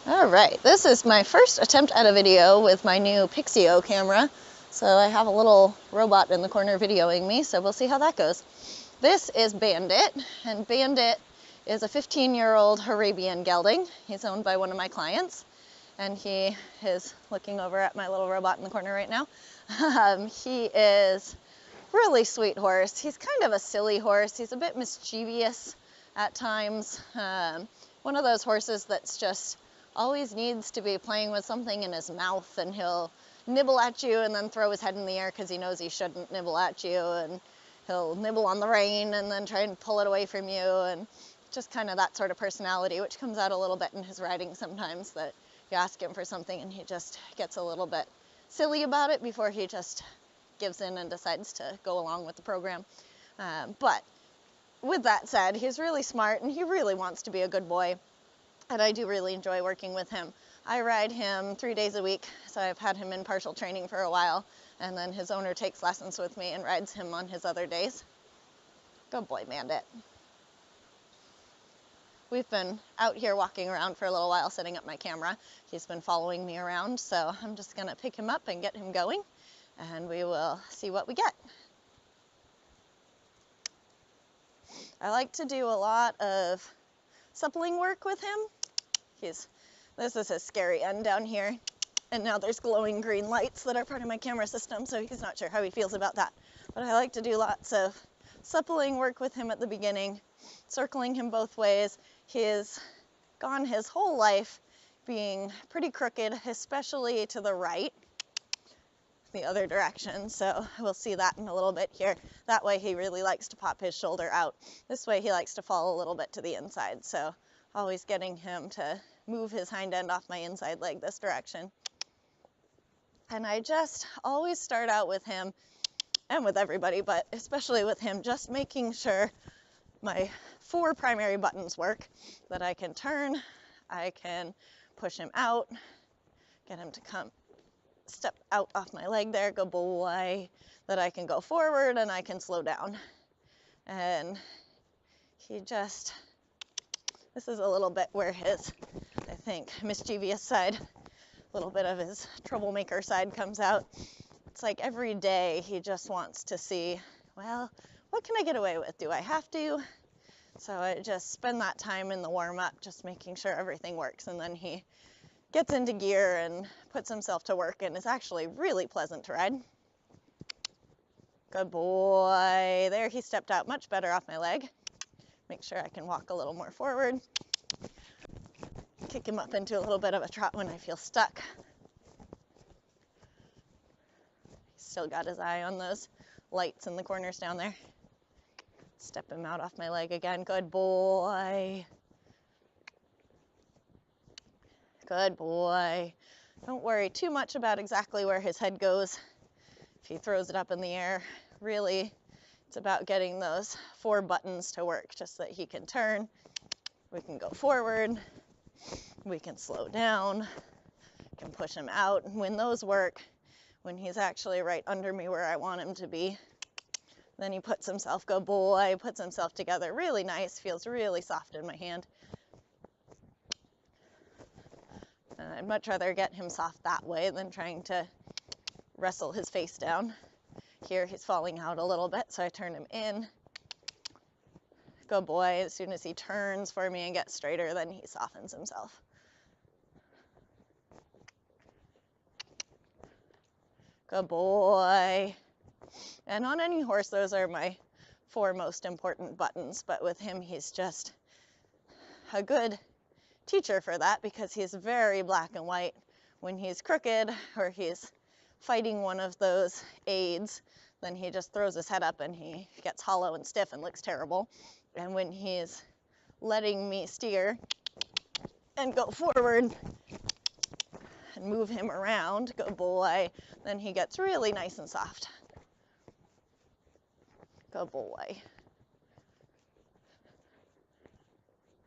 All right, this is my first attempt at a video with my new Pixio camera. So I have a little robot in the corner videoing me, so we'll see how that goes. This is Bandit, and Bandit is a 15-year-old Arabian gelding. He's owned by one of my clients, and he is looking over at my little robot in the corner right now. He is a really sweet horse. He's kind of a silly horse. He's a bit mischievous at times. One of those horses that's just always needs to be playing with something in his mouth, and he'll nibble at you and then throw his head in the air because he knows he shouldn't nibble at you, and he'll nibble on the rein and then try and pull it away from you, and just kind of that sort of personality, which comes out a little bit in his riding sometimes, that you ask him for something and he just gets a little bit silly about it before he just gives in and decides to go along with the program. But with that said, he's really smart and he really wants to be a good boy. And I do really enjoy working with him. I ride him 3 days a week, so I've had him in partial training for a while, and then his owner takes lessons with me and rides him on his other days. Good boy, Bandit. We've been out here walking around for a little while setting up my camera. He's been following me around, so I'm just gonna pick him up and get him going, and we will see what we get. I like to do a lot of suppling work with him. This is his scary end down here, and now there's glowing green lights that are part of my camera system, so he's not sure how he feels about that. But I like to do lots of suppling work with him at the beginning, circling him both ways. He's gone his whole life being pretty crooked, especially to the right, the other direction, so we'll see that in a little bit here. That way he really likes to pop his shoulder out. This way he likes to fall a little bit to the inside, so always getting him to move his hind end off my inside leg this direction. And I just always start out with him, and with everybody, but especially with him, just making sure my 4 primary buttons work, that I can turn, I can push him out, get him to come step out off my leg there, good boy, that I can go forward and I can slow down. And he just, this is a little bit where his, I think, mischievous side, a little bit of his troublemaker side comes out. It's like every day he just wants to see, well, what can I get away with? Do I have to? So I just spend that time in the warm-up just making sure everything works, and then he gets into gear and puts himself to work, and it's actually really pleasant to ride. Good boy. There, he stepped out much better off my leg. Make sure I can walk a little more forward. Kick him up into a little bit of a trot when I feel stuck. He's still got his eye on those lights in the corners down there. Step him out off my leg again. Good boy. Good boy. Don't worry too much about exactly where his head goes. If he throws it up in the air, really, it's about getting those 4 buttons to work, just that he can turn, we can go forward, we can slow down, can push him out. And when those work, when he's actually right under me where I want him to be, then he puts himself, good boy, puts himself together really nice, feels really soft in my hand. And I'd much rather get him soft that way than trying to wrestle his face down. Here he's falling out a little bit, so I turn him in. Good boy. As soon as he turns for me and gets straighter, then he softens himself. Good boy. And on any horse, those are my 4 most important buttons, but with him, he's just a good teacher for that, because he's very black and white. When he's crooked or he's fighting one of those aids, then he just throws his head up and he gets hollow and stiff and looks terrible. And when he's letting me steer and go forward and move him around, good boy, then he gets really nice and soft. Good boy.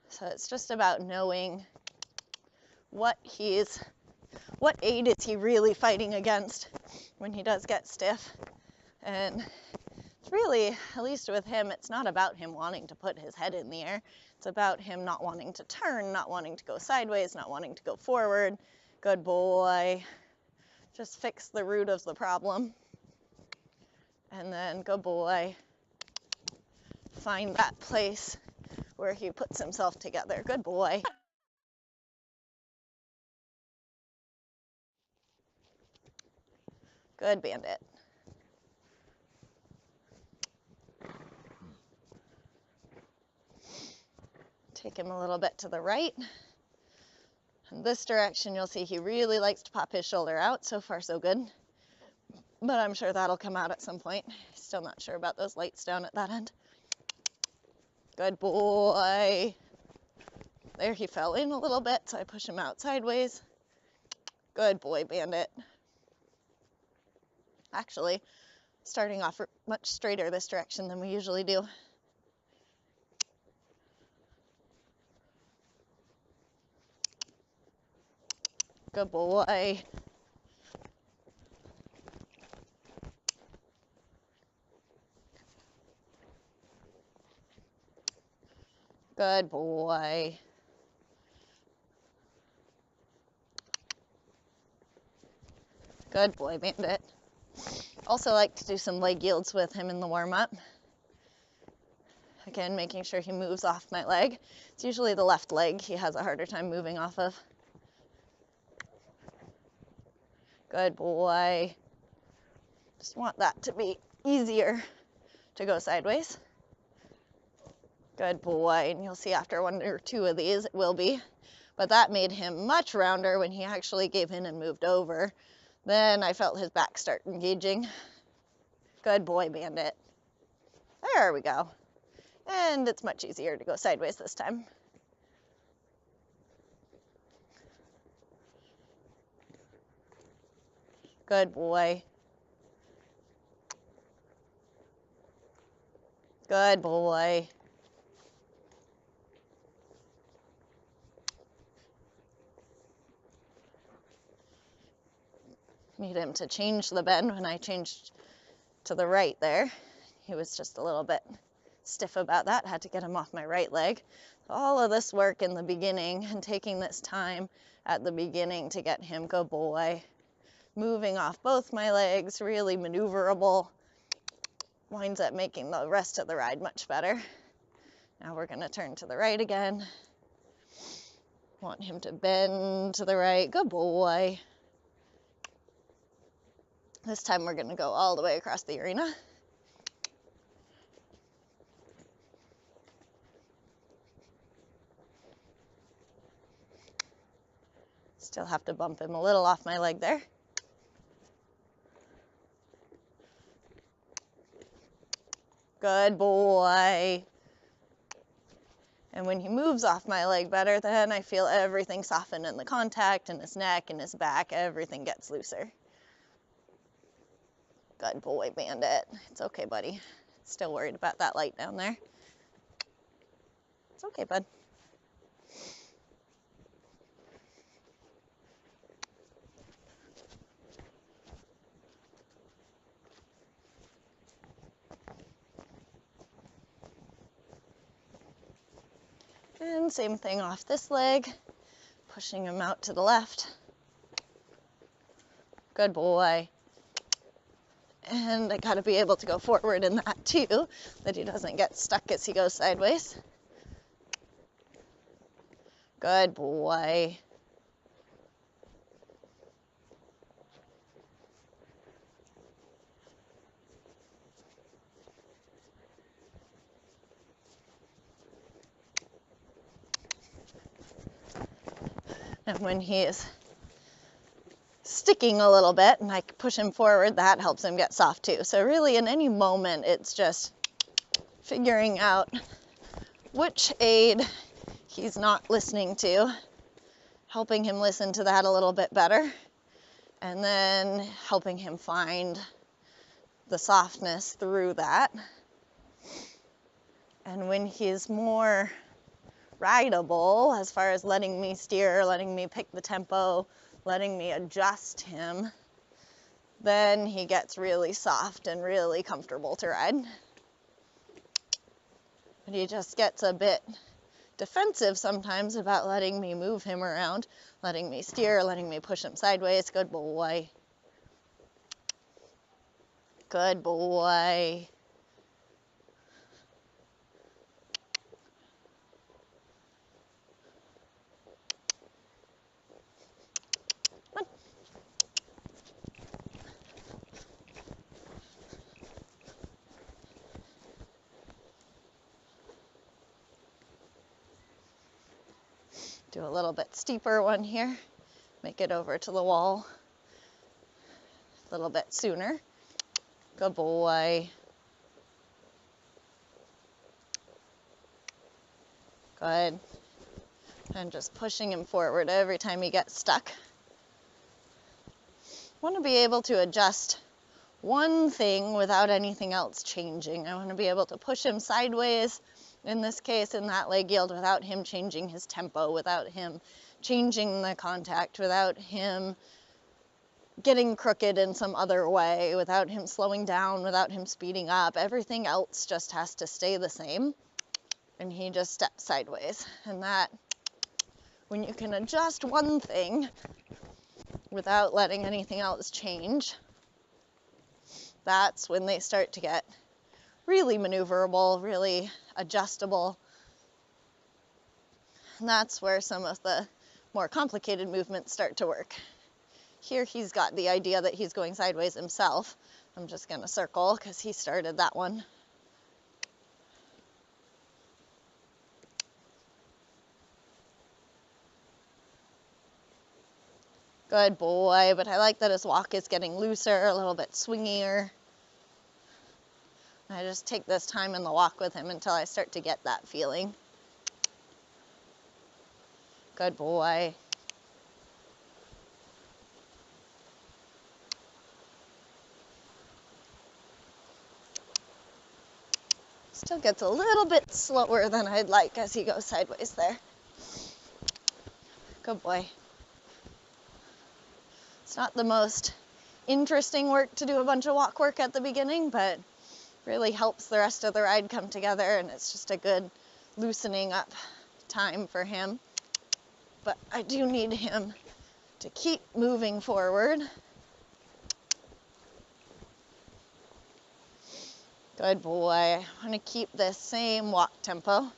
So it's just about knowing what aid is he really fighting against when he does get stiff, and really, at least with him, it's not about him wanting to put his head in the air. It's about him not wanting to turn, not wanting to go sideways, not wanting to go forward. Good boy. Just fix the root of the problem. And then, good boy. Find that place where he puts himself together. Good boy. Good, Bandit. Take him a little bit to the right. In this direction, you'll see he really likes to pop his shoulder out. So far, so good. But I'm sure that'll come out at some point. Still not sure about those lights down at that end. Good boy. There, he fell in a little bit, so I push him out sideways. Good boy, Bandit. Actually, starting off much straighter this direction than we usually do. Good boy. Good boy. Good boy, Bandit. Also like to do some leg yields with him in the warm-up. Again, making sure he moves off my leg. It's usually the left leg he has a harder time moving off of. Good boy. Just want that to be easier to go sideways. Good boy. And you'll see after one or two of these it will be. But that made him much rounder when he actually gave in and moved over. Then I felt his back start engaging. Good boy, Bandit. There we go. And it's much easier to go sideways this time. Good boy. Good boy. Need him to change the bend when I changed to the right there. He was just a little bit stiff about that. Had to get him off my right leg. All of this work in the beginning and taking this time at the beginning to get him, good boy, moving off both my legs, really maneuverable, winds up making the rest of the ride much better. Now we're going to turn to the right again. Want him to bend to the right. Good boy. This time we're going to go all the way across the arena. Still have to bump him a little off my leg there. Good boy. And when he moves off my leg better, then I feel everything soften in the contact, in his neck, in his back, everything gets looser. Good boy, Bandit. It's okay, buddy. Still worried about that light down there. It's okay, bud. And same thing off this leg, pushing him out to the left. Good boy. And I gotta be able to go forward in that too, that he doesn't get stuck as he goes sideways. Good boy. And when he is sticking a little bit and I push him forward, that helps him get soft too. So really in any moment, it's just figuring out which aid he's not listening to, helping him listen to that a little bit better, and then helping him find the softness through that. And when he's more rideable, as far as letting me steer, letting me pick the tempo, letting me adjust him, then he gets really soft and really comfortable to ride. But he just gets a bit defensive sometimes about letting me move him around, letting me steer, letting me push him sideways. Good boy. Good boy. Do a little bit steeper one here. Make it over to the wall a little bit sooner. Good boy. Good. And just pushing him forward every time he gets stuck. I want to be able to adjust one thing without anything else changing. I want to be able to push him sideways, in this case, in that leg yield, without him changing his tempo, without him changing the contact, without him getting crooked in some other way, without him slowing down, without him speeding up. Everything else just has to stay the same, and he just steps sideways. And that, when you can adjust one thing without letting anything else change, that's when they start to get really maneuverable, really adjustable. And that's where some of the more complicated movements start to work. Here he's got the idea that he's going sideways himself. I'm just going to circle because he started that one. Good boy, but I like that his walk is getting looser, a little bit swingier. I just take this time in the walk with him until I start to get that feeling. Good boy. Still gets a little bit slower than I'd like as he goes sideways there. Good boy. It's not the most interesting work to do a bunch of walk work at the beginning, but really helps the rest of the ride come together, and it's just a good loosening up time for him. But I do need him to keep moving forward. Good boy. I want to keep this same walk tempo.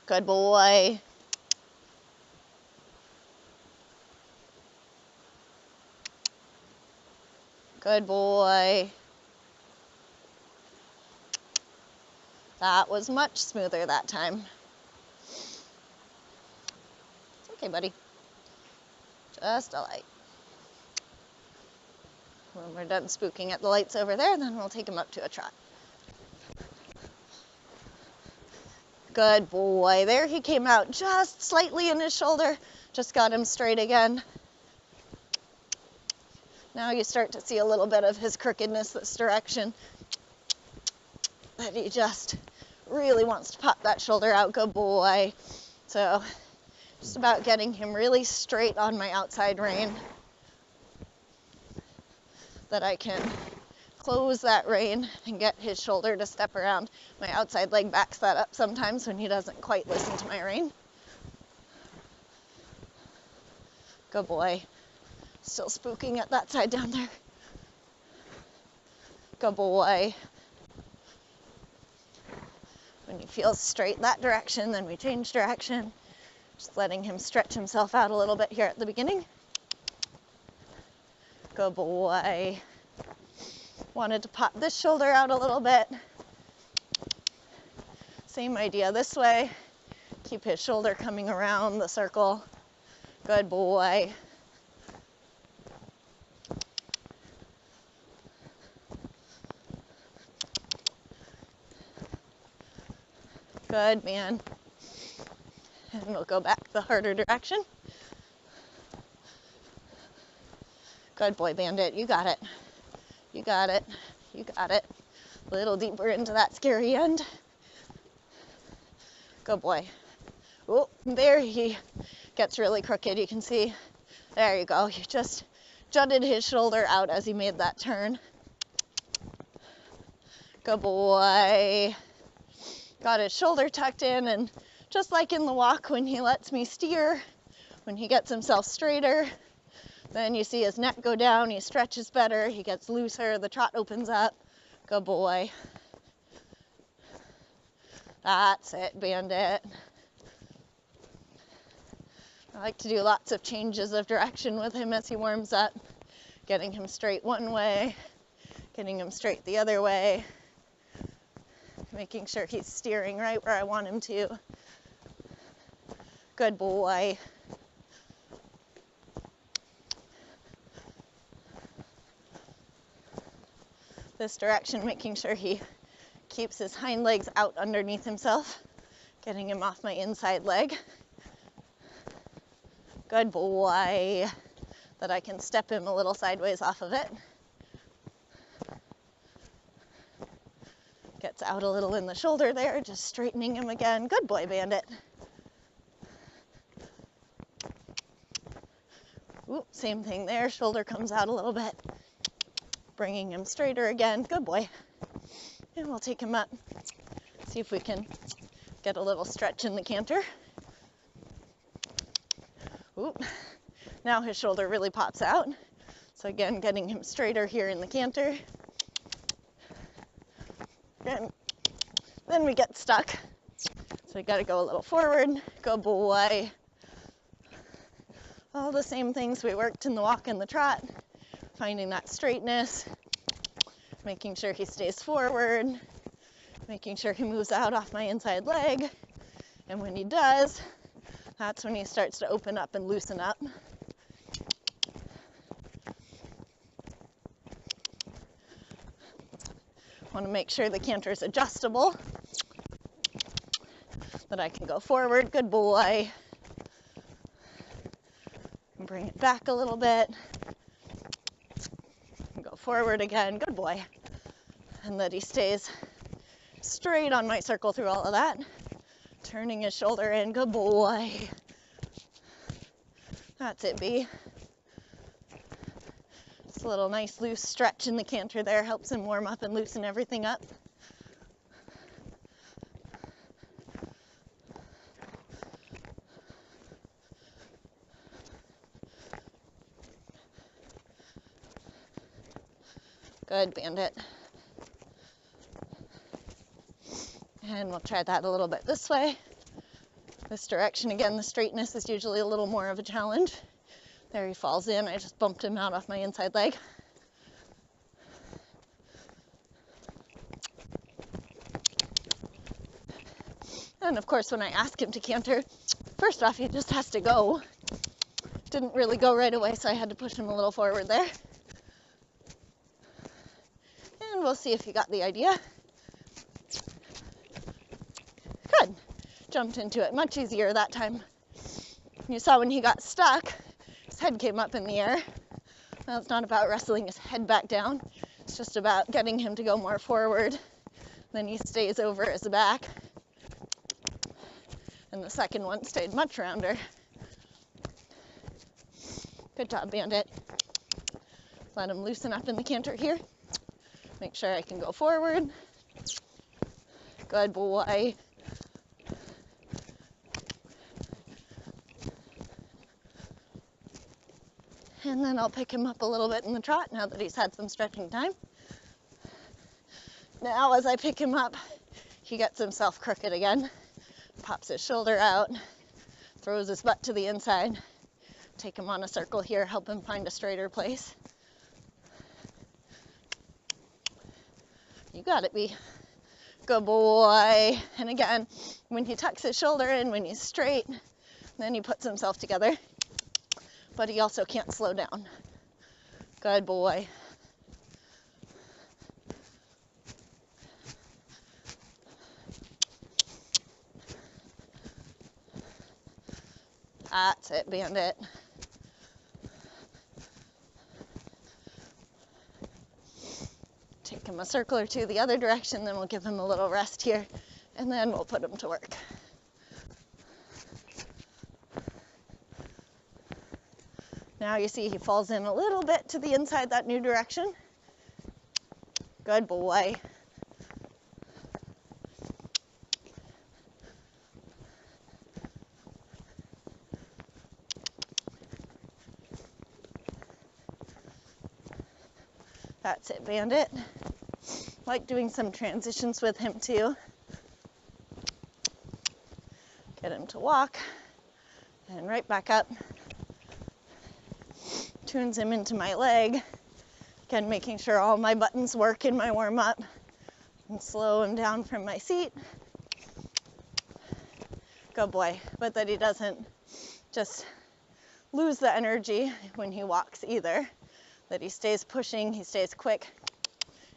Good boy. Good boy. That was much smoother that time. It's okay, buddy. Just a light. When we're done spooking at the lights over there, then we'll take him up to a trot. Good boy. There he came out just slightly in his shoulder. Just got him straight again. Now you start to see a little bit of his crookedness this direction. That he just really wants to pop that shoulder out. Good boy. So just about getting him really straight on my outside rein, that I can close that rein and get his shoulder to step around. My outside leg backs that up sometimes when he doesn't quite listen to my rein. Good boy. Still spooking at that side down there. Good boy. When he feels straight that direction, then we change direction. Just letting him stretch himself out a little bit here at the beginning. Good boy. Wanted to pop this shoulder out a little bit. Same idea this way. Keep his shoulder coming around the circle. Good boy. Good man. And we'll go back the harder direction. Good boy, Bandit. You got it. You got it. You got it. A little deeper into that scary end. Good boy. Oh, there he gets really crooked. You can see, there you go. He just jutted his shoulder out as he made that turn. Good boy. Got his shoulder tucked in, and just like in the walk, when he lets me steer, when he gets himself straighter, then you see his neck go down, he stretches better, he gets looser, the trot opens up. Good boy. That's it, Bandit. I like to do lots of changes of direction with him as he warms up, getting him straight one way, getting him straight the other way, making sure he's steering right where I want him to. Good boy. This direction, making sure he keeps his hind legs out underneath himself, getting him off my inside leg. Good boy. That I can step him a little sideways off of it. Gets out a little in the shoulder there, just straightening him again. Good boy, Bandit. Ooh, same thing there, shoulder comes out a little bit. Bringing him straighter again. Good boy. And we'll take him up. See if we can get a little stretch in the canter. Ooh. Now his shoulder really pops out. So again, getting him straighter here in the canter. And then we get stuck. So we gotta go a little forward. Good boy. All the same things we worked in the walk and the trot. Finding that straightness, making sure he stays forward, making sure he moves out off my inside leg. And when he does, that's when he starts to open up and loosen up. Want to make sure the canter is adjustable, that I can go forward. Good boy. And bring it back a little bit. Go forward again. Good boy. And that he stays straight on my circle through all of that. Turning his shoulder in. Good boy. That's it, B. Just a little nice loose stretch in the canter there. Helps him warm up and loosen everything up. Good, Bandit. And we'll try that a little bit this way. This direction, again, the straightness is usually a little more of a challenge. There he falls in. I just bumped him out off my inside leg. And of course, when I ask him to canter, first off, he just has to go. Didn't really go right away, so I had to push him a little forward there. And we'll see if you got the idea. Good. Jumped into it much easier that time. You saw when he got stuck, his head came up in the air. Now it's not about wrestling his head back down. It's just about getting him to go more forward. Then he stays over his back. And the second one stayed much rounder. Good job, Bandit. Let him loosen up in the canter here. Make sure I can go forward. Good boy. And then I'll pick him up a little bit in the trot now that he's had some stretching time. Now as I pick him up, he gets himself crooked again. Pops his shoulder out, throws his butt to the inside. Take him on a circle here, help him find a straighter place. You got it, B. Good boy. And again, when he tucks his shoulder in, when he's straight, then he puts himself together. But he also can't slow down. Good boy. That's it, Bandit. Take him a circle or two the other direction, then we'll give him a little rest here, and then we'll put him to work. Now you see he falls in a little bit to the inside that new direction. Good boy. That's it, Bandit. Like doing some transitions with him too. Get him to walk and right back up. Tunes him into my leg. Again, making sure all my buttons work in my warm-up. And slow him down from my seat. Good boy. But that he doesn't just lose the energy when he walks either. That he stays pushing, he stays quick.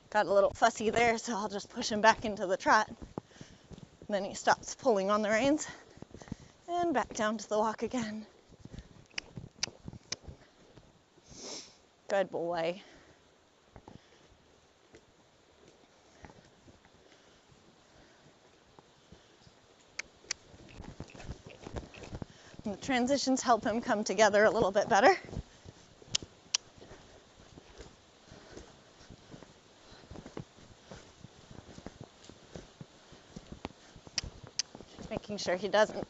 Got a little fussy there, so I'll just push him back into the trot. And then he stops pulling on the reins. And back down to the walk again. Good boy. And the transitions help him come together a little bit better. Making sure he doesn't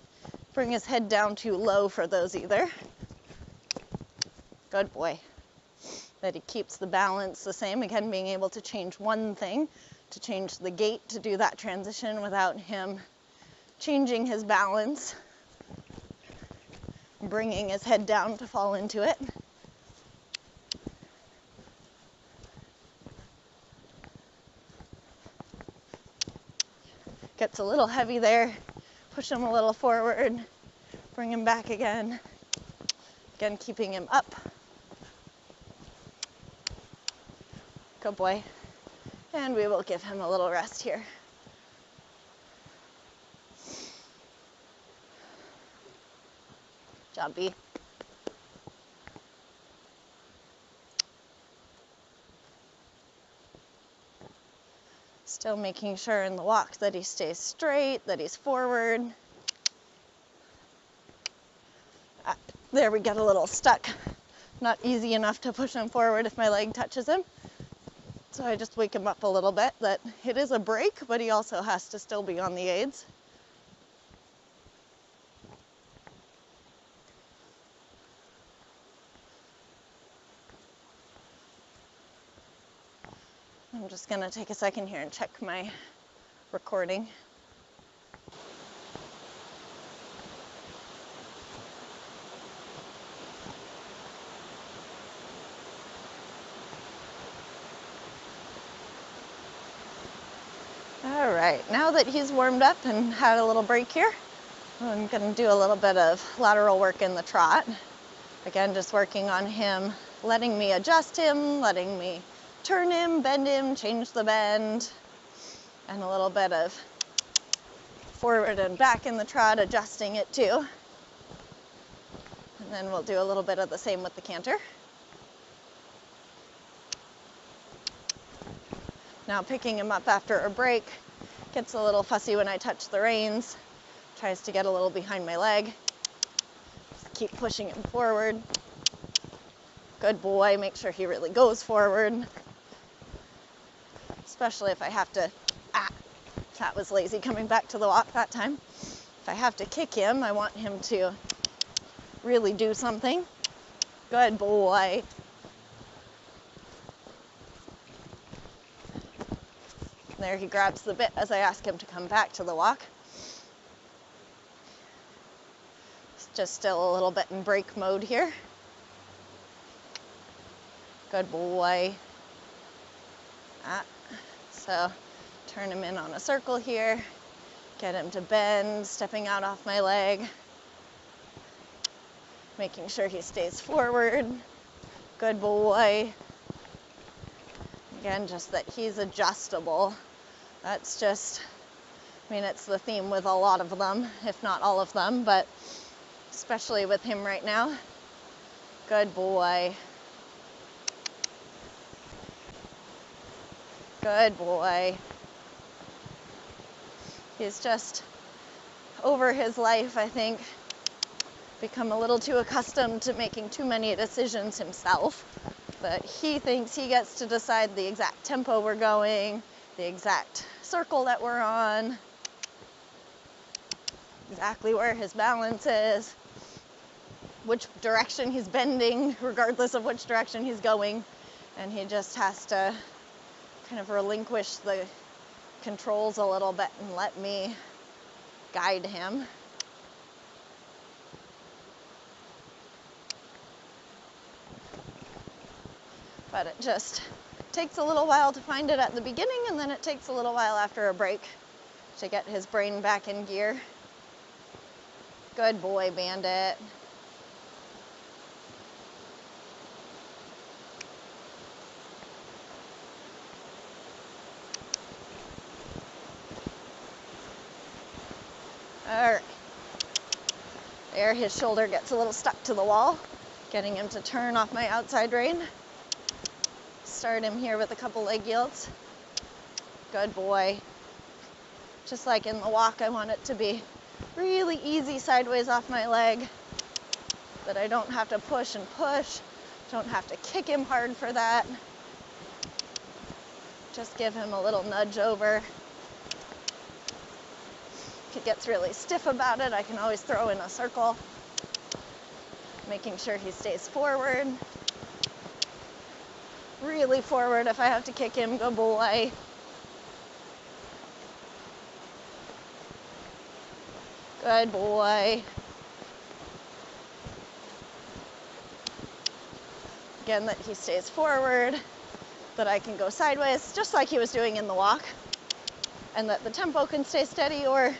bring his head down too low for those either. Good boy. That he keeps the balance the same. Again, being able to change one thing, to change the gait, to do that transition without him changing his balance, bringing his head down to fall into it. Gets a little heavy there. Push him a little forward, bring him back again. Again, keeping him up. Good boy. And we will give him a little rest here. Job, B. Still making sure in the walk that he stays straight, that he's forward. There we get a little stuck. Not easy enough to push him forward if my leg touches him. So I just wake him up a little bit that it is a break, but he also has to still be on the aids. I'm just gonna take a second here and check my recording. All right, now that he's warmed up and had a little break here, I'm gonna do a little bit of lateral work in the trot. Again, just working on him, letting me adjust him, letting me turn him, bend him, change the bend, and a little bit of forward and back in the trot, adjusting it too. And then we'll do a little bit of the same with the canter. Now picking him up after a break, gets a little fussy when I touch the reins, tries to get a little behind my leg. Just keep pushing him forward. Good boy, make sure he really goes forward. Especially if I have to, that was lazy coming back to the walk that time. If I have to kick him, I want him to really do something. Good boy. There he grabs the bit as I ask him to come back to the walk. It's just still a little bit in break mode here. Good boy. So turn him in on a circle here, get him to bend, stepping out off my leg, making sure he stays forward. Good boy. Again, just that he's adjustable. That's just, I mean, it's the theme with a lot of them, if not all of them, but especially with him right now. Good boy. Good boy. He's just, over his life, I think, become a little too accustomed to making too many decisions himself, but he thinks he gets to decide the exact tempo we're going, the exact circle that we're on, exactly where his balance is, which direction he's bending, regardless of which direction he's going, and he just has to kind of relinquish the controls a little bit and let me guide him. But it just takes a little while to find it at the beginning, and then it takes a little while after a break to get his brain back in gear. Good boy, Bandit. All right. There, his shoulder gets a little stuck to the wall, getting him to turn off my outside rein. Start him here with a couple leg yields. Good boy. Just like in the walk, I want it to be really easy sideways off my leg, that I don't have to push and push, don't have to kick him hard for that. Just give him a little nudge over. If he gets really stiff about it, I can always throw in a circle, making sure he stays forward. Really forward if I have to kick him. Good boy. Good boy. Again, that he stays forward, that I can go sideways, just like he was doing in the walk, and that the tempo can stay steady, or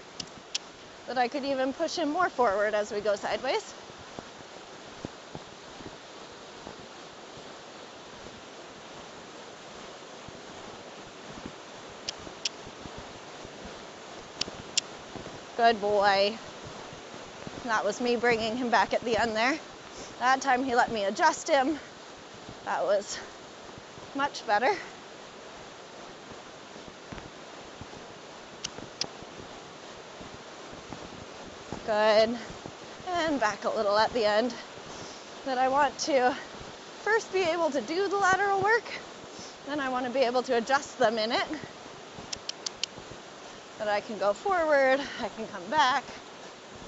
that I could even push him more forward as we go sideways. Good boy. That was me bringing him back at the end there. That time he let me adjust him. That was much better. Good. And back a little at the end. That I want to first be able to do the lateral work, then I want to be able to adjust them in it. That I can go forward, I can come back.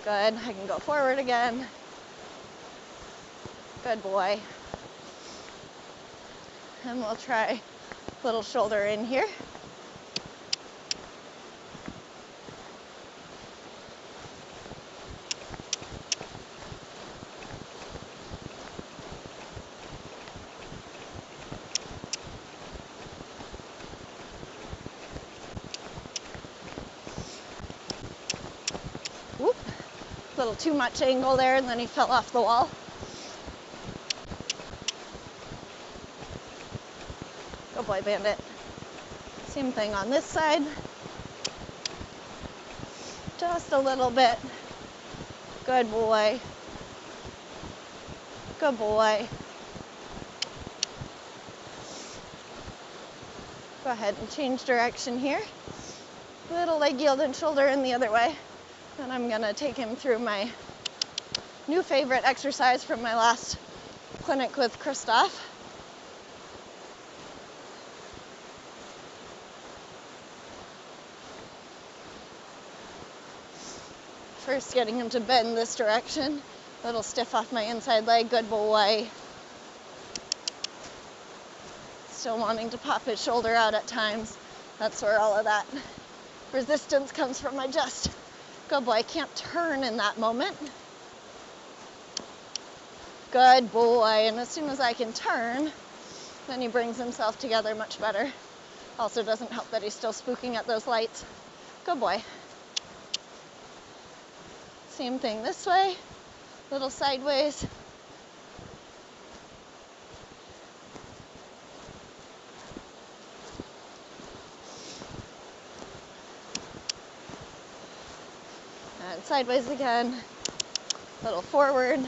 Good, I can go forward again. Good boy. And we'll try a little shoulder in here. Whoop. A little too much angle there, and then he fell off the wall. Good boy, Bandit. Same thing on this side. Just a little bit. Good boy. Good boy. Go ahead and change direction here. Little leg yield and shoulder in the other way. Then I'm gonna take him through my new favorite exercise from my last clinic with Christoph. First getting him to bend this direction. A little stiff off my inside leg. Good boy. Still wanting to pop his shoulder out at times. That's where all of that resistance comes from my chest. Good boy, can't turn in that moment. Good boy, and as soon as I can turn, then he brings himself together much better. Also doesn't help that he's still spooking at those lights. Good boy. Same thing this way, little sideways. And sideways again, little forward.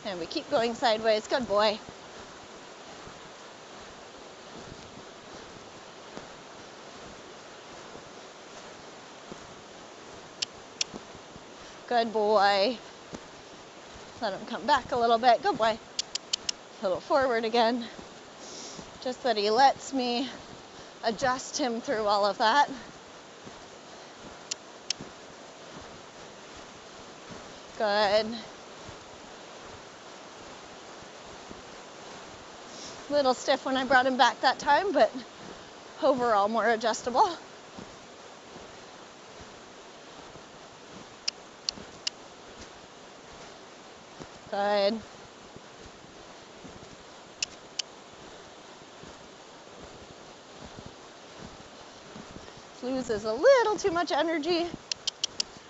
And we keep going sideways. Good boy. Good boy. Let him come back a little bit. Good boy. A little forward again. Just that he lets me adjust him through all of that. Good. Little stiff when I brought him back that time, but overall more adjustable. Good. Loses a little too much energy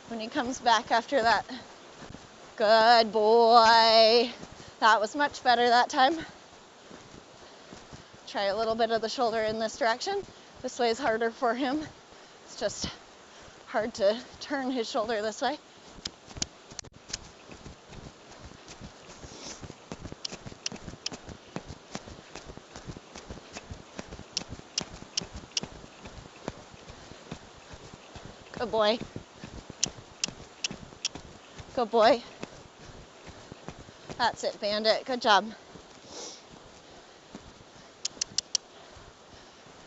when he comes back after that. Good boy. That was much better that time. Try a little bit of the shoulder in this direction. This way is harder for him. It's just hard to turn his shoulder this way. Good boy. Good boy. That's it, Bandit. Good job.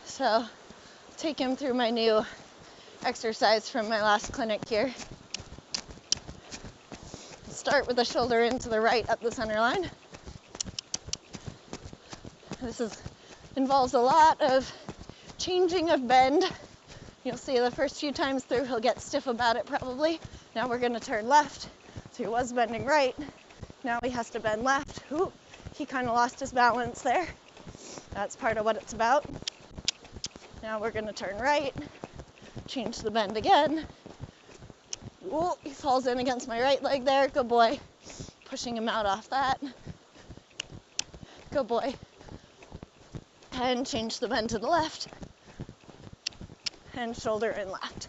So, take him through my new exercise from my last clinic here. Start with the shoulder into the right up the center line. This involves a lot of changing of bend. You'll see the first few times through he'll get stiff about it probably. Now we're going to turn left. So he was bending right. Now he has to bend left. Ooh, he kind of lost his balance there. That's part of what it's about. Now we're going to turn right. Change the bend again. Ooh, he falls in against my right leg there. Good boy. Pushing him out off that. Good boy. And change the bend to the left. And shoulder in left.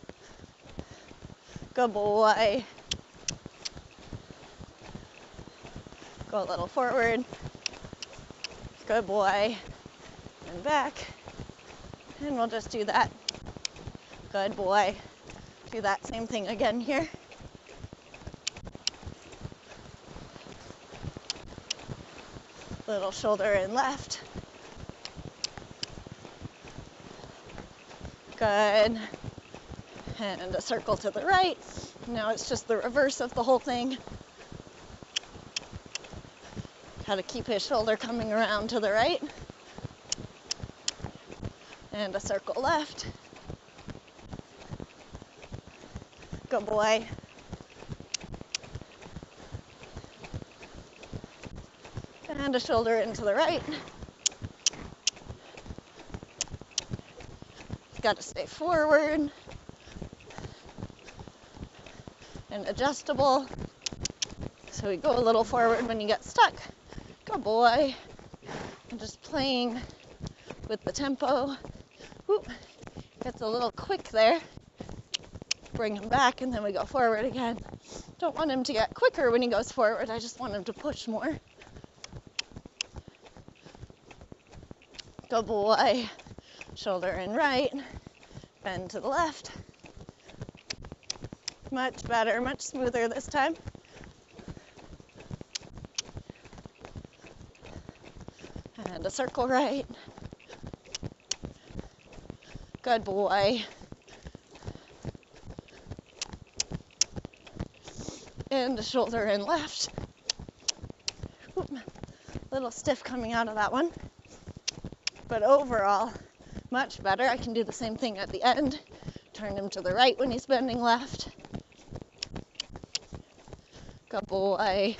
Good boy. Go a little forward. Good boy. And back. And we'll just do that. Good boy. Do that same thing again here. Little shoulder in left. Good. And a circle to the right. Now it's just the reverse of the whole thing. Got to keep his shoulder coming around to the right. And a circle left. Good boy. And a shoulder into the right. Got to stay forward and adjustable. So we go a little forward when you get stuck. Good boy. And just playing with the tempo. Whoop. Gets a little quick there. Bring him back and then we go forward again. Don't want him to get quicker when he goes forward. I just want him to push more. Good boy. Shoulder in right. Bend to the left. Much better, much smoother this time. And a circle right. Good boy. And a shoulder in left. Oop. Little stiff coming out of that one. But overall, much better. I can do the same thing at the end. Turn him to the right when he's bending left. Good boy.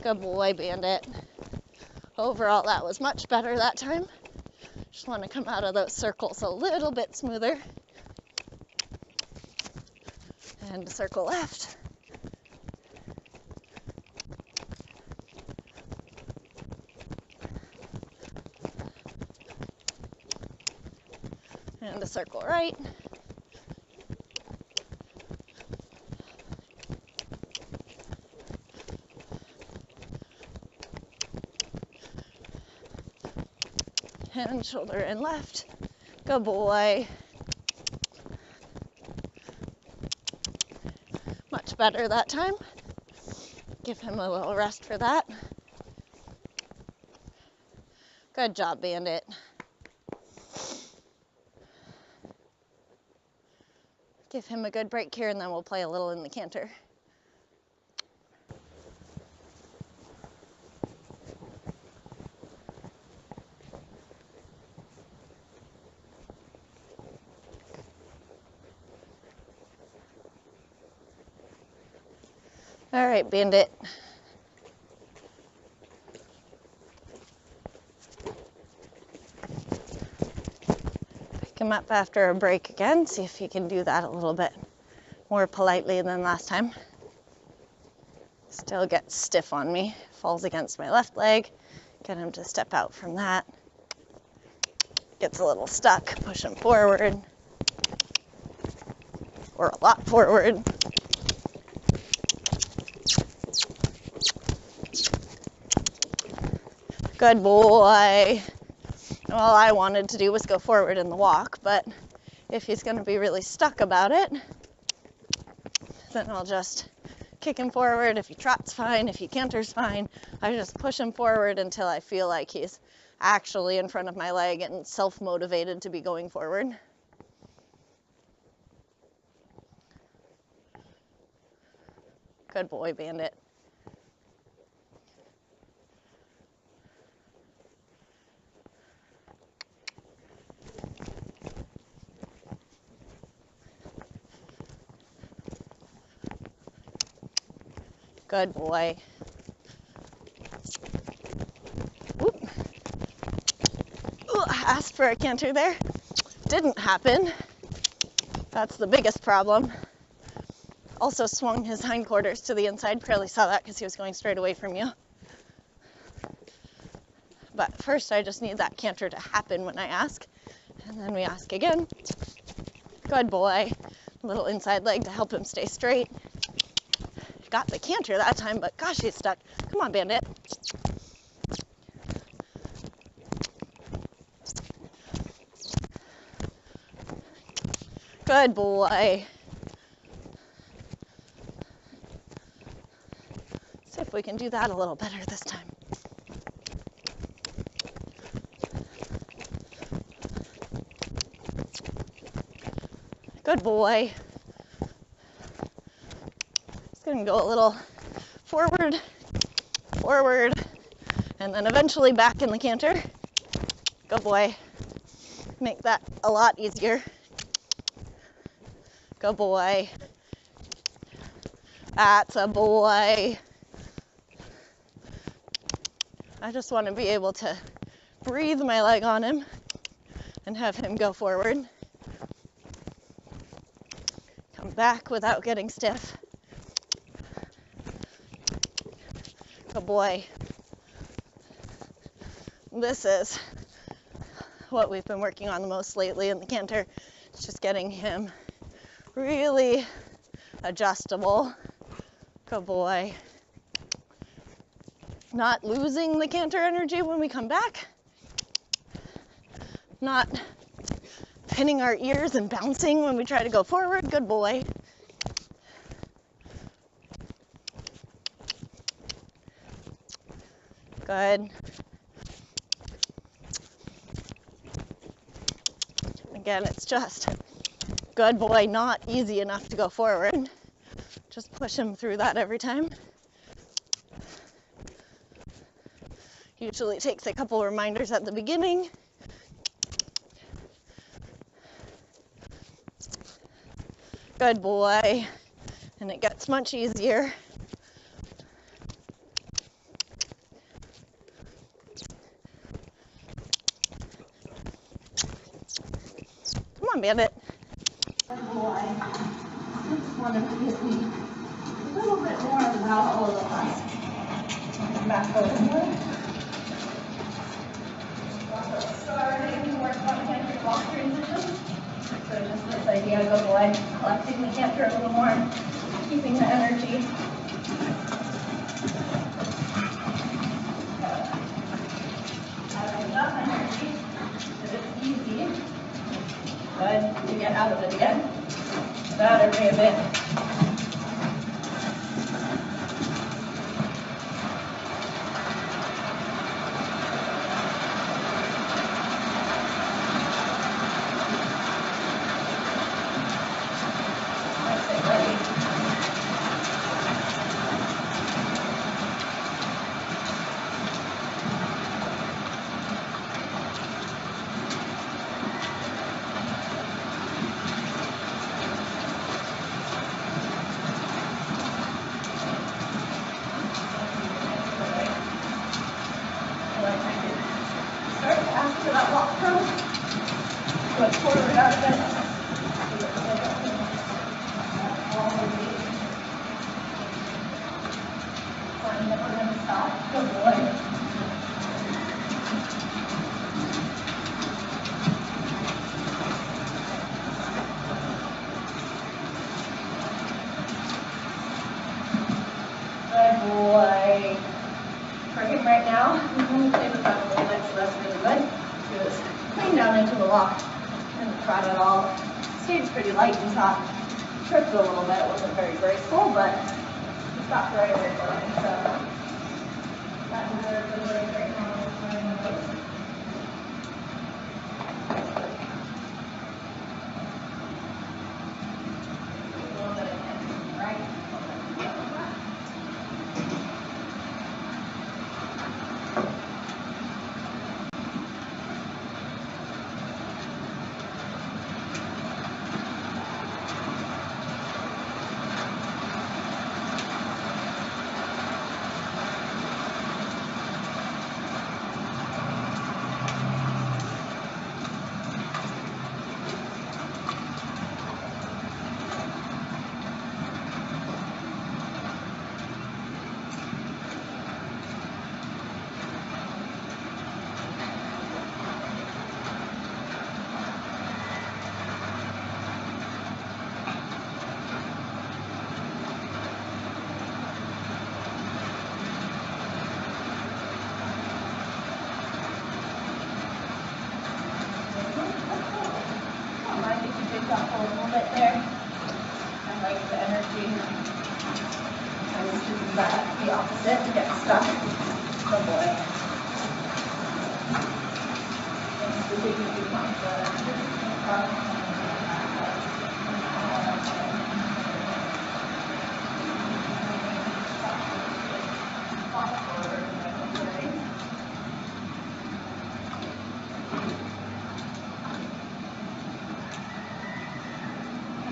Good boy, Bandit. Overall, that was much better that time. Just want to come out of those circles a little bit smoother. And circle left. And a circle right. And shoulder in left. Good boy. much better that time. Give him a little rest for that. Good job, Bandit. Give him a good break here, and then we'll play a little in the canter. All right, Bandit. Pick him up after a break again. See if he can do that a little bit more politely than last time. Still gets stiff on me. Falls against my left leg. Get him to step out from that. Gets a little stuck. Push him forward. Or a lot forward. Good boy. All I wanted to do was go forward in the walk, but if he's going to be really stuck about it, then I'll just kick him forward. If he trots, fine. If he canters, fine. I just push him forward until I feel like he's actually in front of my leg and self-motivated to be going forward. Good boy, Bandit. Good boy. Oop. Ooh, I asked for a canter there. Didn't happen. That's the biggest problem. Also swung his hindquarters to the inside. Probably saw that because he was going straight away from you. But first I just need that canter to happen when I ask. And then we ask again. Good boy. Little inside leg to help him stay straight. Got the canter that time, but gosh, he's stuck. Come on, Bandit. Good boy. See if we can do that a little better this time. Good boy. Going to go a little forward, forward, and then eventually back in the canter. Good boy. Make that a lot easier. Good boy. That's a boy. I just want to be able to breathe my leg on him and have him go forward. Come back without getting stiff. Good boy. This is what we've been working on the most lately in the canter. It's just getting him really adjustable. Good boy. Not losing the canter energy when we come back. Not pinning our ears and bouncing when we try to go forward. Good boy. Good. Again, it's just good boy, not easy enough to go forward. Just push him through that every time. Usually takes a couple reminders at the beginning. Good boy. And it gets much easier. Come on, Bandit. Good boy. I just wanted to give me a little bit more about all of us. Back over. Starting to work on canter walk transitions. So just this idea, good boy, collecting the canter a little more, keeping the energy. Having enough energy that it's easy. Good to get out of it again. Better be a bit. faster that walk comes. Go forward out of it. Find that we're going to stop. Good boy. Good boy. For him right now, I'm going to play with that a little bit, so that's really good. He was clean down into the walk and trot it all. Stayed pretty light and top. Tripped a little bit. It wasn't very graceful, but he stopped right away for me. So that deserves a really great moment for him. A little bit of him, right? Up a little bit there. I like the energy. I was doing that the opposite to get stuck. Oh boy. Thanks for taking me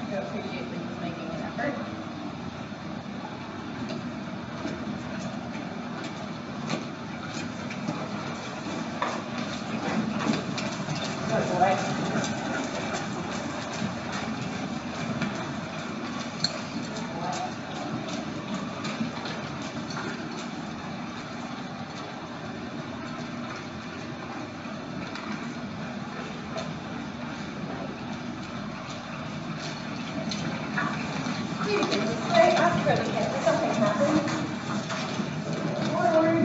I appreciate that he's making an effort. Good boy. That's really good. If something happens, forward,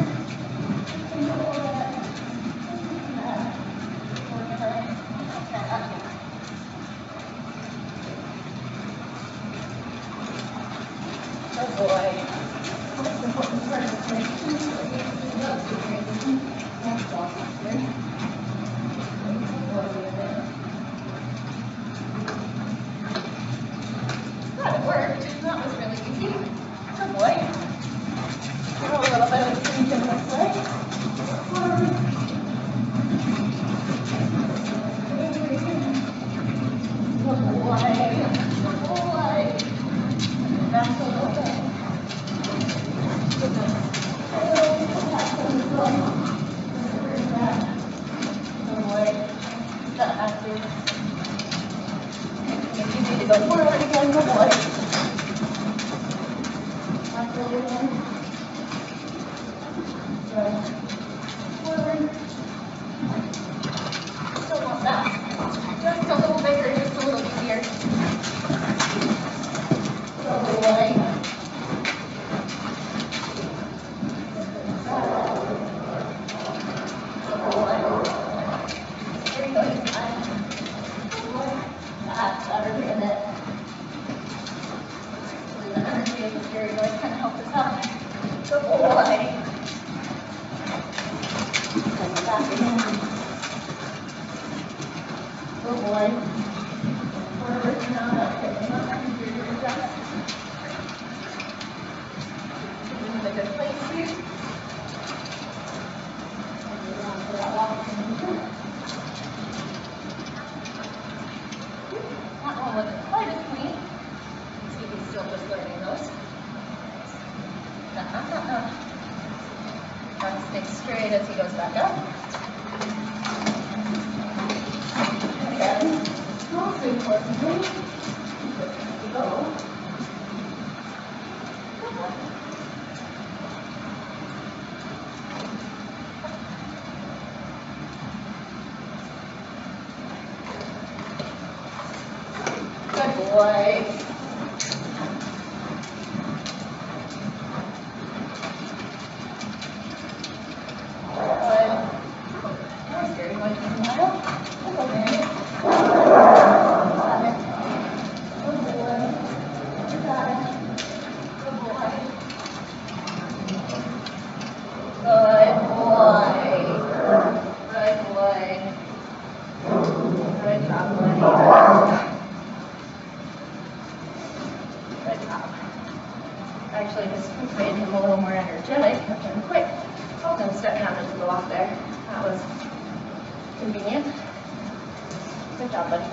oh boy. That's the important part of the transition. It worked. That was really easy. Good boy. Give a little bit of extension this way. Forward. Good boy. Good boy. That's a little bit. Goodness. Good boy. That active. You need to go forward again, good boy. Back over again. Good. Forward. Still not that. Just a little bigger, just a little easier. Good boy. Good boy. Very good. Good boy. That's better than it. The energy of the scary voice kind of helped us out. Good boy. Back again. Good boy. Forward, not up. Not easier to adjust. In a good place here. And move on to that walk. That one wasn't quite as clean. See, he's still just learning those. Got to stay straight as he goes back up. importantly, go. Good boy. Good. Nice, very much smile. That's okay. Got it. Good boy. You got it. Good boy. Good boy. Good boy. Good job, buddy. Good job. Actually, this made him a little more energetic and quick. Oh, and stepping out into the walk there. That was convenient. Good job, buddy.